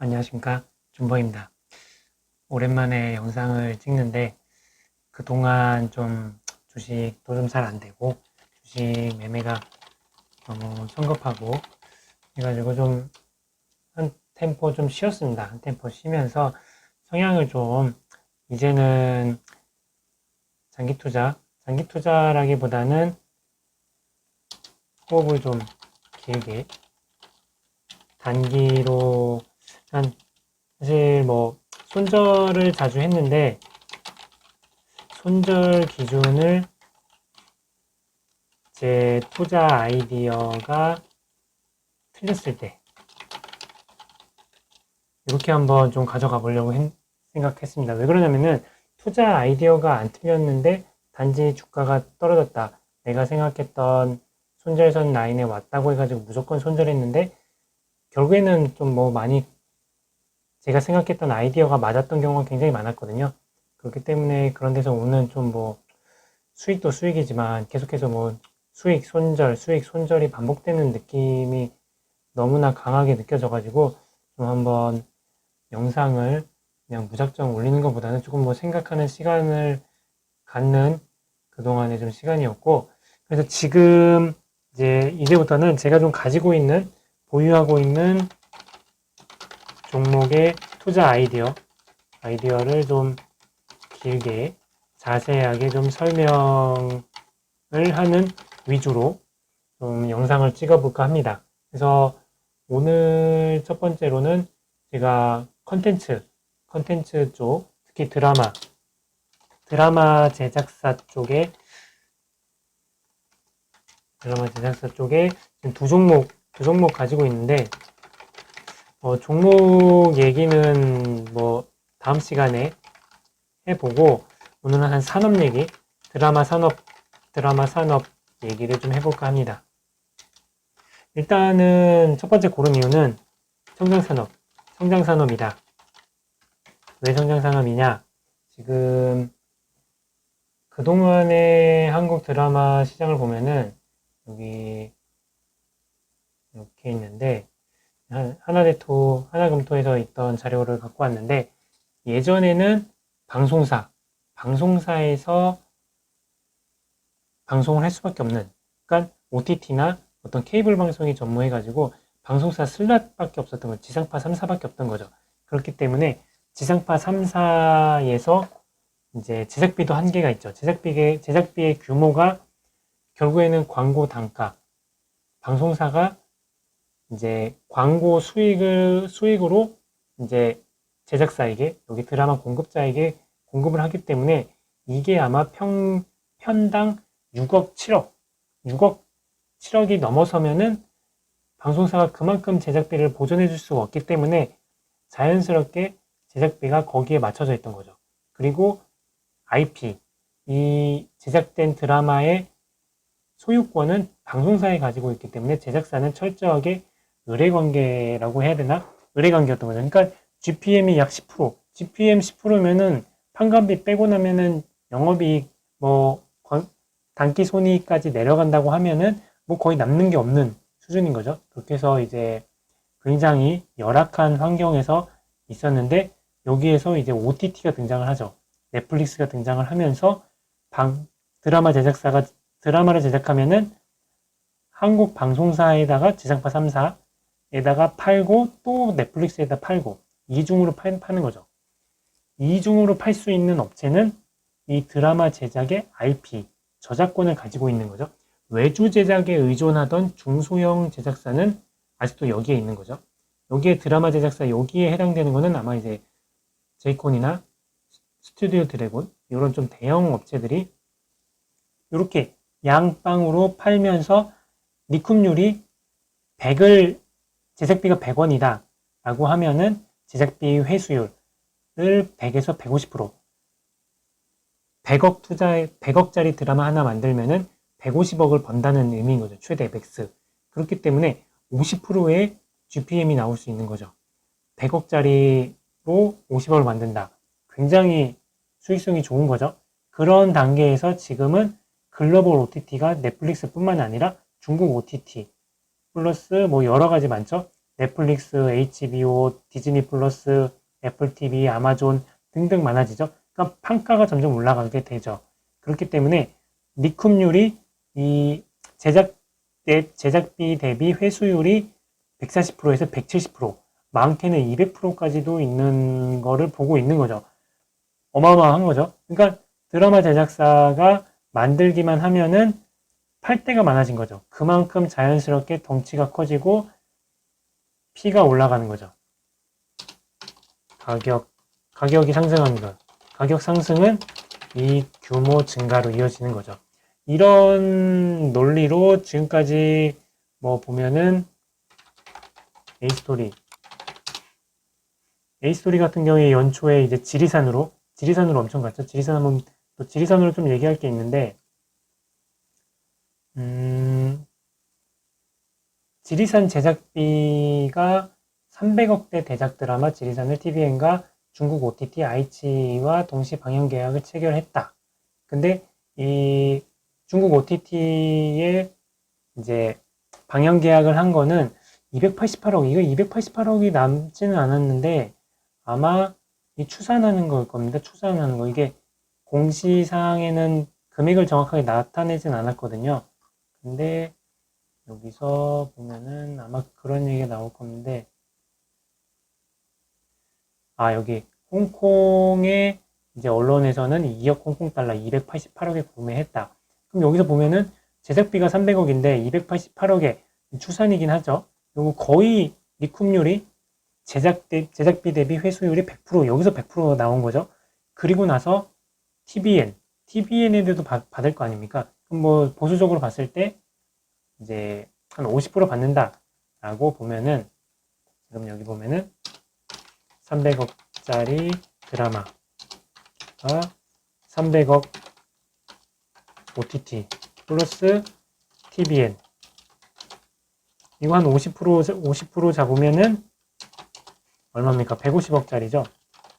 안녕하십니까, 준범입니다. 오랜만에 영상을 찍는데 그동안 좀 주식도 좀 잘 안 되고 주식 매매가 너무 성급하고 해가지고 좀 한 템포 좀 쉬었습니다. 한 템포 쉬면서 성향을 좀 이제는 장기 투자라기보다는 호흡을 좀 길게 단기로 한 사실 뭐 손절을 자주 했는데 손절 기준을 제 투자 아이디어가 틀렸을 때 이렇게 한번 좀 가져가 보려고 생각했습니다. 왜 그러냐면은 투자 아이디어가 안 틀렸는데 단지 주가가 떨어졌다. 내가 생각했던 손절선 라인에 왔다고 해가지고 무조건 손절했는데 결국에는 좀 뭐 많이 제가 생각했던 아이디어가 맞았던 경우가 굉장히 많았거든요. 그렇기 때문에 그런 데서 오는 좀 뭐 수익도 수익이지만 계속해서 뭐 수익 손절이 반복되는 느낌이 너무나 강하게 느껴져가지고 좀 한번 영상을 그냥 무작정 올리는 것보다는 조금 뭐 생각하는 시간을 갖는 그동안의 좀 시간이었고, 그래서 지금 이제부터는 제가 좀 가지고 있는 보유하고 있는 종목의 투자 아이디어를 좀 길게 자세하게 좀 설명을 하는 위주로 좀 영상을 찍어볼까 합니다. 그래서 오늘 첫 번째로는 제가 컨텐츠 쪽, 특히 드라마 제작사 쪽에 지금 두 종목 가지고 있는데, 종목 얘기는 뭐 다음 시간에 해보고, 오늘은 한 드라마 산업 얘기를 좀 해볼까 합니다. 일단은 첫 번째 고른 이유는 성장산업이다. 왜 성장산업이냐? 지금 그동안의 한국 드라마 시장을 보면은 여기 이렇게 있는데 하나금토에서 있던 자료를 갖고 왔는데 예전에는 방송사에서 방송을 할 수밖에 없는, 그러니까 OTT나 어떤 케이블 방송이 전무해가지고 방송사 슬롯밖에 없었던 거죠. 지상파 3사밖에 없던 거죠. 그렇기 때문에 지상파 3사에서 이제 제작비도 한계가 있죠. 제작비의 규모가 결국에는 광고 단가, 방송사가 이제 광고 수익으로 이제 제작사에게, 여기 드라마 공급자에게 공급을 하기 때문에 이게 아마 편당 6억 7억이 넘어서면은 방송사가 그만큼 제작비를 보존해 줄 수가 없기 때문에 자연스럽게 제작비가 거기에 맞춰져 있던 거죠. 그리고 IP, 이 제작된 드라마의 소유권은 방송사에 가지고 있기 때문에 제작사는 철저하게 의뢰관계라고 해야 되나? 의뢰관계였던 거죠. 그러니까 GPM이 약 10%, GPM 10%면은 판관비 빼고 나면은 영업이익 뭐 단기 손익까지 내려간다고 하면은 뭐 거의 남는 게 없는 수준인 거죠. 그렇게 해서 이제 굉장히 열악한 환경에서 있었는데 여기에서 이제 OTT가 등장을 하죠. 넷플릭스가 등장을 하면서 드라마 제작사가 드라마를 제작하면은 한국 방송사에다가 지상파 3사에다가 팔고 또 넷플릭스에다 팔고 이중으로 파는 거죠. 이중으로 팔 수 있는 업체는 이 드라마 제작의 IP, 저작권을 가지고 있는 거죠. 외주 제작에 의존하던 중소형 제작사는 아직도 여기에 있는 거죠. 여기에 드라마 제작사 여기에 해당되는 거는 아마 이제 제이콘이나 스튜디오 드래곤 이런 좀 대형 업체들이 이렇게 양빵으로 팔면서 리쿰률이 100을 제작비가 100원이다 라고 하면은 제작비 회수율을 100에서 150% 100억짜리 드라마 하나 만들면은 150억을 번다는 의미인 거죠. 최대 맥스. 그렇기 때문에 50%의 GPM이 나올 수 있는 거죠. 100억짜리로 50억을 만든다. 굉장히 수익성이 좋은 거죠. 그런 단계에서 지금은 글로벌 OTT가 넷플릭스뿐만 아니라 중국 OTT 플러스 뭐 여러 가지 많죠. 넷플릭스, HBO, 디즈니 플러스, 애플 TV, 아마존 등등 많아지죠. 그러니까 판가가 점점 올라가게 되죠. 그렇기 때문에 리쿰률이 이 제작비 대비 회수율이 140%에서 170%, 많게는 200%까지도 있는 거를 보고 있는 거죠. 어마어마한 거죠. 그러니까 드라마 제작사가 만들기만 하면은 팔 때가 많아진 거죠. 그만큼 자연스럽게 덩치가 커지고 피가 올라가는 거죠. 가격이 상승합니다. 가격 상승은 이 규모 증가로 이어지는 거죠. 이런 논리로 지금까지 뭐 보면은 에이스토리 같은 경우에 연초에 이제 지리산으로 엄청 갔죠. 지리산으로 좀 얘기할 게 있는데, 지리산 제작비가 300억대 대작 드라마 지리산을 TVN과 중국 OTT 아이치와 동시 방영 계약을 체결했다. 근데 이 중국 OTT에 이제 방영 계약을 한 거는 288억, 이거 288억이 남지는 않았는데 아마 이 추산하는 걸 겁니다. 추산하는 거. 이게 공시사항에는 금액을 정확하게 나타내진 않았거든요. 근데 여기서 보면은 아마 그런 얘기가 나올 건데, 여기 홍콩의 이제 언론에서는 2억 홍콩 달러 288억에 구매했다. 그럼 여기서 보면은 제작비가 300억인데 288억에 추산이긴 하죠. 그리고 거의 리쿰률이 제작비 대비 회수율이 100%, 여기서 100% 나온 거죠. 그리고 나서 TVN에도 받을 거 아닙니까? 그럼 뭐 보수적으로 봤을 때 이제 한 50% 받는다라고 보면은, 그럼 여기 보면은 300억짜리 드라마가 300억 OTT 플러스 TVN, 이거 한 50% 잡으면은 얼마입니까? 150억짜리죠.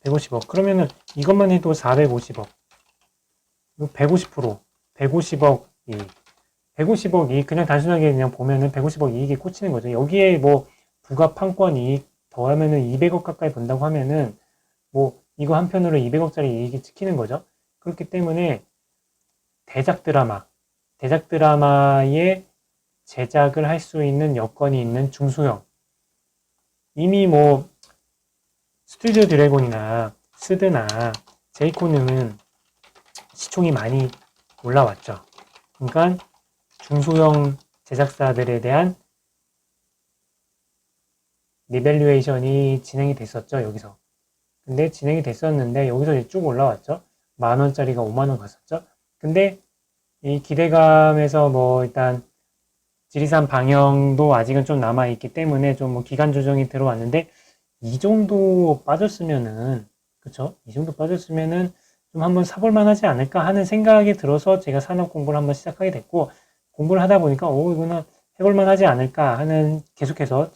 150억. 그러면은 이것만 해도 450억. 150%, 150억 이익. 150억 이익, 그냥 단순하게 그냥 보면은 150억 이익이 꽂히는 거죠. 여기에 뭐 부가 판권 이익 더하면은 200억 가까이 본다고 하면은 뭐 이거 한편으로 200억짜리 이익이 찍히는 거죠. 그렇기 때문에 대작 드라마의 제작을 할 수 있는 여건이 있는 중소형, 이미 뭐 스튜디오 드래곤이나 스드나 제이코는 시총이 많이 올라왔죠. 그러니까 중소형 제작사들에 대한 리밸류에이션이 진행이 됐었죠, 여기서. 근데 진행이 됐었는데 여기서 이제 쭉 올라왔죠. 10,000원짜리가 50,000원 갔었죠. 근데 이 기대감에서 뭐 일단 지리산 방영도 아직은 좀 남아있기 때문에 좀 뭐 기간 조정이 들어왔는데, 이 정도 빠졌으면은, 그쵸? 이 정도 빠졌으면은 좀 한번 사볼만 하지 않을까 하는 생각이 들어서 제가 산업 공부를 한번 시작하게 됐고, 공부를 하다 보니까, 이거는 해볼만 하지 않을까 하는, 계속해서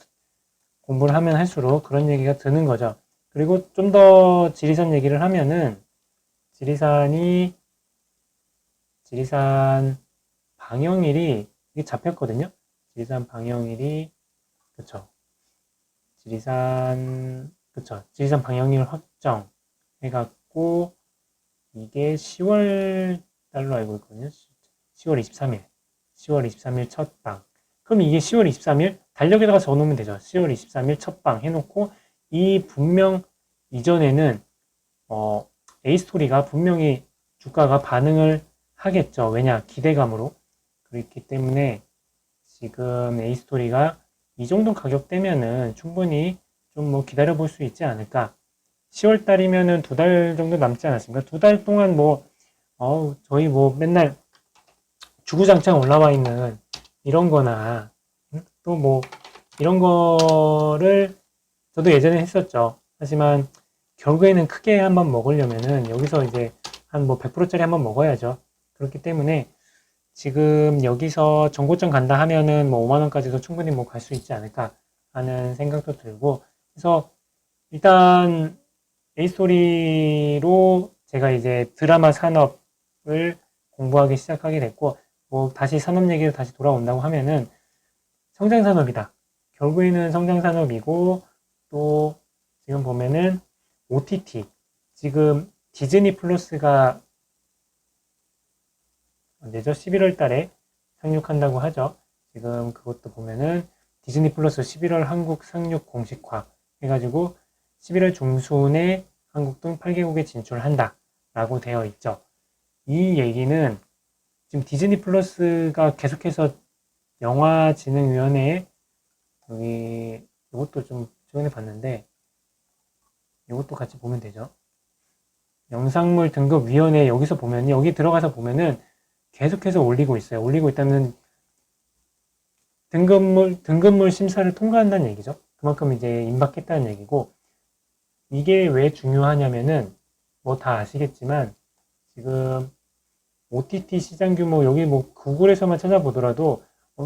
공부를 하면 할수록 그런 얘기가 드는 거죠. 그리고 좀 더 지리산 얘기를 하면은, 지리산 방영일이 이게 잡혔거든요. 지리산 방영일이, 그쵸. 지리산 방영일 확정 해갖고, 이게 10월 달로 알고 있거든요. 10월 23일. 10월 23일 첫 방. 그럼 이게 10월 23일 달력에다가 적어놓으면 되죠. 10월 23일 첫 방 해놓고, 이 분명 이전에는 A스토리가 분명히 주가가 반응을 하겠죠. 왜냐? 기대감으로. 그렇기 때문에 지금 A스토리가 이 정도 가격대면은 충분히 좀 뭐 기다려볼 수 있지 않을까. 10월 달이면은 2달 정도 남지 않았습니까? 2달 동안 뭐, 저희 뭐 맨날 주구장창 올라와 있는 이런 거나, 또 뭐, 이런 거를 저도 예전에 했었죠. 하지만 결국에는 크게 한번 먹으려면은 여기서 이제 한 뭐 100%짜리 한번 먹어야죠. 그렇기 때문에 지금 여기서 정고점 간다 하면은 뭐 5만원까지도 충분히 뭐 갈 수 있지 않을까 하는 생각도 들고, 그래서 일단 A스토리로 제가 이제 드라마 산업을 공부하기 시작하게 됐고, 뭐 다시 산업 얘기로 다시 돌아온다고 하면은 성장 산업이다. 결국에는 성장 산업이고, 또 지금 보면은 OTT, 지금 디즈니 플러스가 언제죠? 11월 달에 상륙한다고 하죠. 지금 그것도 보면은 디즈니 플러스 11월 한국 상륙 공식화 해가지고 11월 중순에 한국 등 8개국에 진출한다 라고 되어 있죠. 이 얘기는 지금 디즈니 플러스가 계속해서 영화진흥위원회에 여기 이것도 좀 최근에 봤는데 이것도 같이 보면 되죠. 영상물 등급위원회 여기서 보면 여기 들어가서 보면은 계속해서 올리고 있어요. 올리고 있다는 등급물 심사를 통과한다는 얘기죠. 그만큼 이제 임박했다는 얘기고, 이게 왜 중요하냐면은 뭐 다 아시겠지만 지금 OTT 시장 규모 여기 뭐 구글에서만 찾아보더라도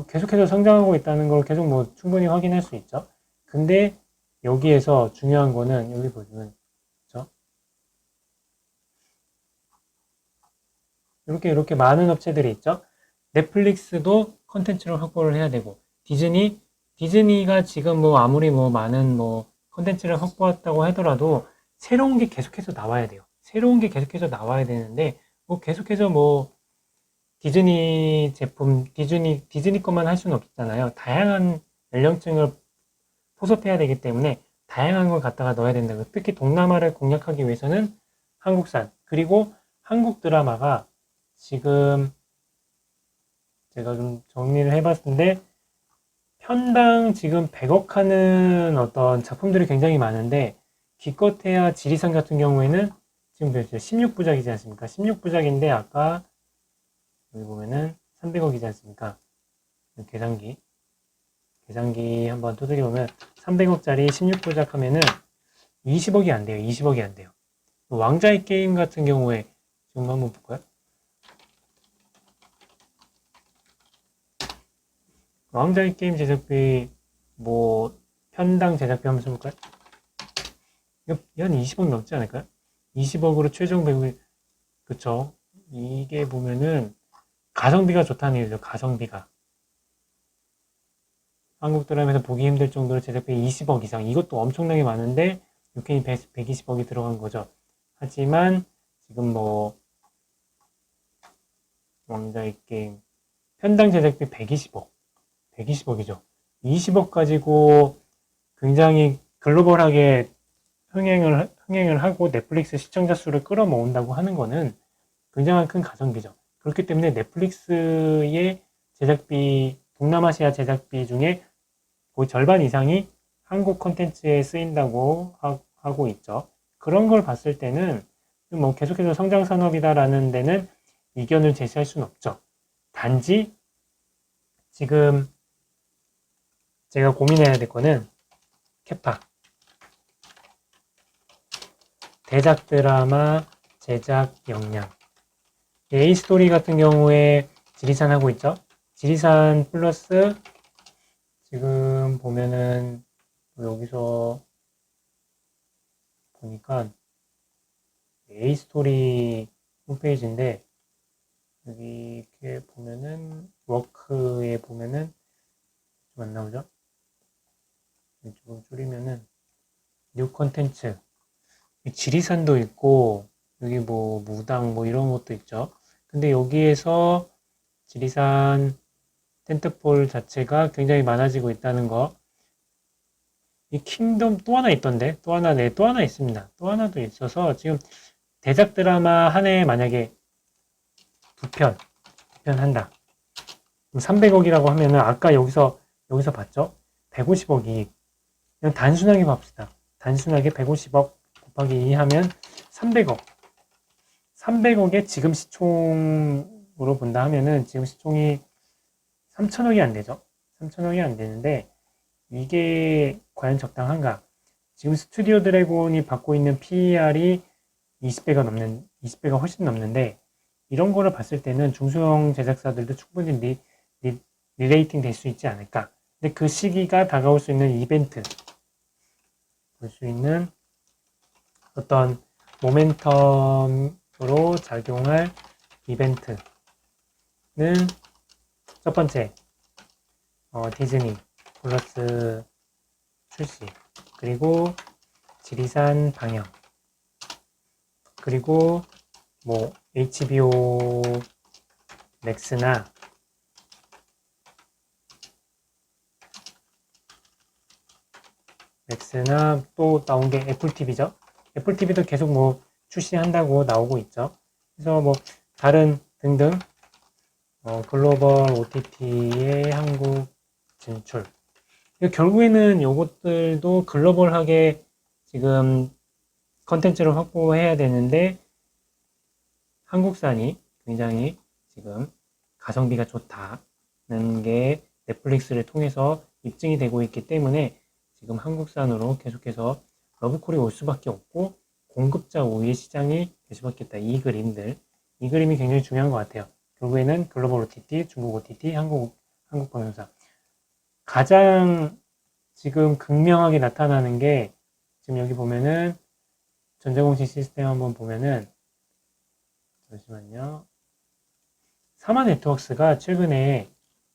계속해서 성장하고 있다는 걸 계속 뭐 충분히 확인할 수 있죠. 근데 여기에서 중요한 거는 여기 보시면 그렇죠? 이렇게 많은 업체들이 있죠. 넷플릭스도 컨텐츠를 확보를 해야 되고, 디즈니가 지금 뭐 아무리 뭐 많은 뭐 컨텐츠를 확보했다고 하더라도 새로운 게 계속해서 나와야 돼요. 새로운 게 계속해서 나와야 되는데 뭐 계속해서 뭐 디즈니 제품, 디즈니 것만 할 수는 없잖아요. 다양한 연령층을 포섭해야 되기 때문에 다양한 걸 갖다가 넣어야 된다. 특히 동남아를 공략하기 위해서는 한국산, 그리고 한국 드라마가 지금 제가 좀 정리를 해봤는데 편당 지금 100억 하는 어떤 작품들이 굉장히 많은데 기껏해야 지리산 같은 경우에는 지금 16부작이지 않습니까? 16부작인데 아까 여기 보면은 300억이지 않습니까? 계산기 한번 두드려 보면 300억짜리 16부작 하면은 20억이 안 돼요. 20억이 안 돼요. 왕자의 게임 같은 경우에 지금 한번 볼까요? 왕자의 게임 제작비 뭐 편당 제작비 한번 써볼까요? 한 20억 넘지 않을까요? 20억으로 최종 배우 그쵸? 이게 보면은 가성비가 좋다는 얘기죠. 가성비가 한국 드라마에서 보기 힘들 정도로 제작비 20억 이상, 이것도 엄청나게 많은데 UK 120억이 들어간 거죠. 하지만 지금 뭐 왕자의 게임 편당 제작비 120억이죠. 20억 가지고 굉장히 글로벌하게 흥행을 하고 넷플릭스 시청자 수를 끌어모은다고 하는 거는 굉장한 큰 가성비죠. 그렇기 때문에 넷플릭스의 제작비, 동남아시아 제작비 중에 거의 절반 이상이 한국 콘텐츠에 쓰인다고 하고 있죠. 그런 걸 봤을 때는 뭐 계속해서 성장 산업이다라는 데는 이견을 제시할 수는 없죠. 단지 지금 제가 고민해야 될 거는 캐파. 대작 드라마 제작 역량. A스토리 같은 경우에 지리산 하고 있죠. 지리산 플러스 지금 보면은 여기서 보니까 A스토리 홈페이지인데 여기 이렇게 보면은 워크에 보면은 좀 안 나오죠? 이쪽으로 줄이면은 뉴 콘텐츠 지리산도 있고 여기 뭐 무당 뭐 이런 것도 있죠. 근데 여기에서 지리산 텐트폴 자체가 굉장히 많아지고 있다는 거. 이 킹덤 또 하나 있던데 또 하나 있습니다. 또 하나도 있어서 지금 대작 드라마 한 해에 만약에 두 편 한다. 300억이라고 하면은 아까 여기서 봤죠? 150억이 그냥 단순하게 봅시다. 단순하게 150억 곱하기 2 하면 300억. 300억의 지금 시총으로 본다 하면은 지금 시총이 3천억이 안 되죠. 3천억이 안 되는데 이게 과연 적당한가? 지금 스튜디오 드래곤이 받고 있는 PER이 20배가 훨씬 넘는데 이런 거를 봤을 때는 중소형 제작사들도 충분히 리레이팅 될 수 있지 않을까? 근데 그 시기가 다가올 수 있는 이벤트, 볼 수 있는 어떤 모멘텀으로 작용할 이벤트는 첫 번째, 디즈니. 플러스 출시, 그리고 지리산 방영, 그리고 뭐 HBO 맥스나 또 나온 게 애플 TV죠. 애플 TV도 계속 뭐 출시한다고 나오고 있죠. 그래서 뭐 다른 등등 글로벌 OTT의 한국 진출. 결국에는 요것들도 글로벌하게 지금 컨텐츠를 확보해야 되는데 한국산이 굉장히 지금 가성비가 좋다는 게 넷플릭스를 통해서 입증이 되고 있기 때문에 지금 한국산으로 계속해서 러브콜이 올 수밖에 없고 공급자 우위의 시장이 될 수밖에 없다. 이 그림이 굉장히 중요한 것 같아요. 결국에는 글로벌 OTT, 중국 OTT, 한국 방송사. 가장 지금 극명하게 나타나는 게 지금 여기 보면은 전자공시 시스템 한번 보면은 잠시만요. 사마 네트워크스가 최근에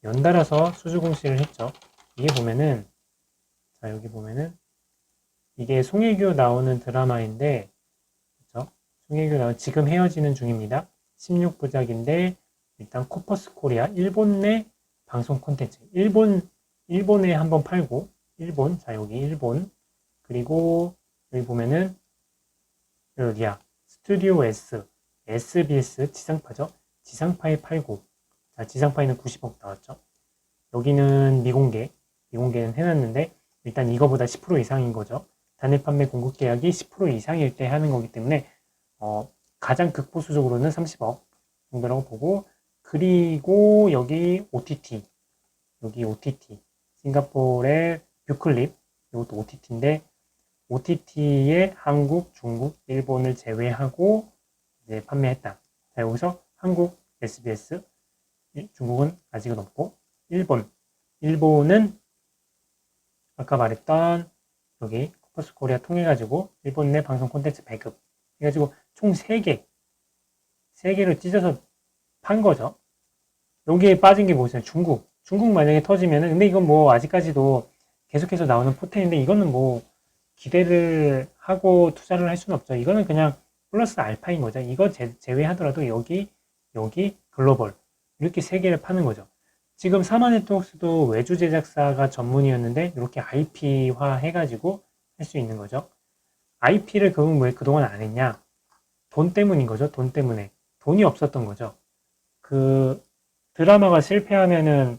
연달아서 수주 공시를 했죠. 이게 보면은 자 여기 보면은 이게 송혜교 나오는 드라마인데 그렇죠? 송혜교 나오는 지금 헤어지는 중입니다. 16부작인데 일단 코퍼스 코리아 일본 내 방송 콘텐츠 일본에 한번 팔고 일본 자 여기 일본 그리고 여기 보면은 여기야 스튜디오 S SBS 지상파죠. 지상파에 팔고 자 지상파에는 90억 나왔죠. 여기는 미공개는 해놨는데 일단 이거보다 10% 이상인 거죠. 단일 판매 공급 계약이 10% 이상일 때 하는 거기 때문에 가장 극보수적으로는 30억 정도라고 보고 그리고 여기 OTT 싱가포르의 뷰클립 이것도 OTT인데 OTT에 한국, 중국, 일본을 제외하고 이제 판매했다. 자, 여기서 한국 SBS, 중국은 아직은 없고 일본은 아까 말했던 여기 코퍼스 코리아 통해가지고 일본 내 방송 콘텐츠 배급 해가지고 총 3개를 찢어서 판 거죠. 여기에 빠진 게 뭐죠? 중국 만약에 터지면은 근데 이건 뭐 아직까지도 계속해서 나오는 포텐인데 이거는 뭐 기대를 하고 투자를 할 수는 없죠. 이거는 그냥 플러스 알파인 거죠. 이거 제외하더라도 여기 글로벌 이렇게 3개를 파는 거죠. 지금 사마 네트워크스도 외주 제작사가 전문이었는데 이렇게 IP화 해가지고 할 수 있는 거죠. IP를 그럼 왜 그동안 안 했냐? 돈 때문인 거죠. 돈 때문에. 돈이 없었던 거죠. 그 드라마가 실패하면은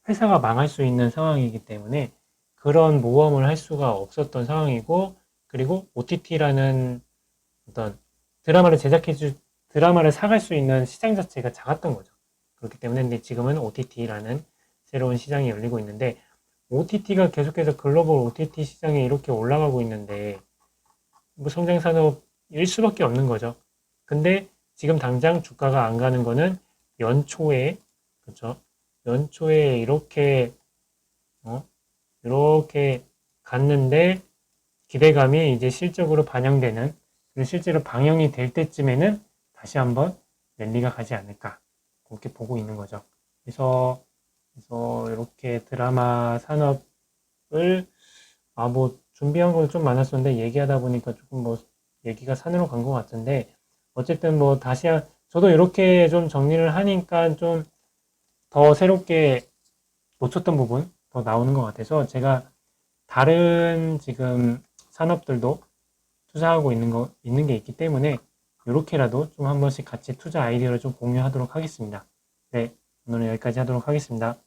회사가 망할 수 있는 상황이기 때문에 그런 모험을 할 수가 없었던 상황이고 그리고 OTT라는 어떤 드라마를 사갈 수 있는 시장 자체가 작았던 거죠. 그렇기 때문에 근데 지금은 OTT라는 새로운 시장이 열리고 있는데 OTT가 계속해서 글로벌 OTT 시장에 이렇게 올라가고 있는데 뭐 성장 산업일 수밖에 없는 거죠. 근데 지금 당장 주가가 안 가는 거는 연초에 그렇죠? 연초에 이렇게 갔는데 기대감이 이제 실적으로 반영되는 실제로 방영이 될 때쯤에는 다시 한번 랠리가 가지 않을까 그렇게 보고 있는 거죠. 그래서 이렇게 드라마 산업을 뭐 준비한 거 좀 많았었는데 얘기하다 보니까 조금 뭐 얘기가 산으로 간 것 같은데 어쨌든 뭐 다시 저도 이렇게 좀 정리를 하니까 좀 더 새롭게 놓쳤던 부분 더 나오는 것 같아서 제가 다른 지금 산업들도 투자하고 있는 게 있기 때문에 이렇게라도 좀 한 번씩 같이 투자 아이디어를 좀 공유하도록 하겠습니다. 네, 오늘은 여기까지 하도록 하겠습니다.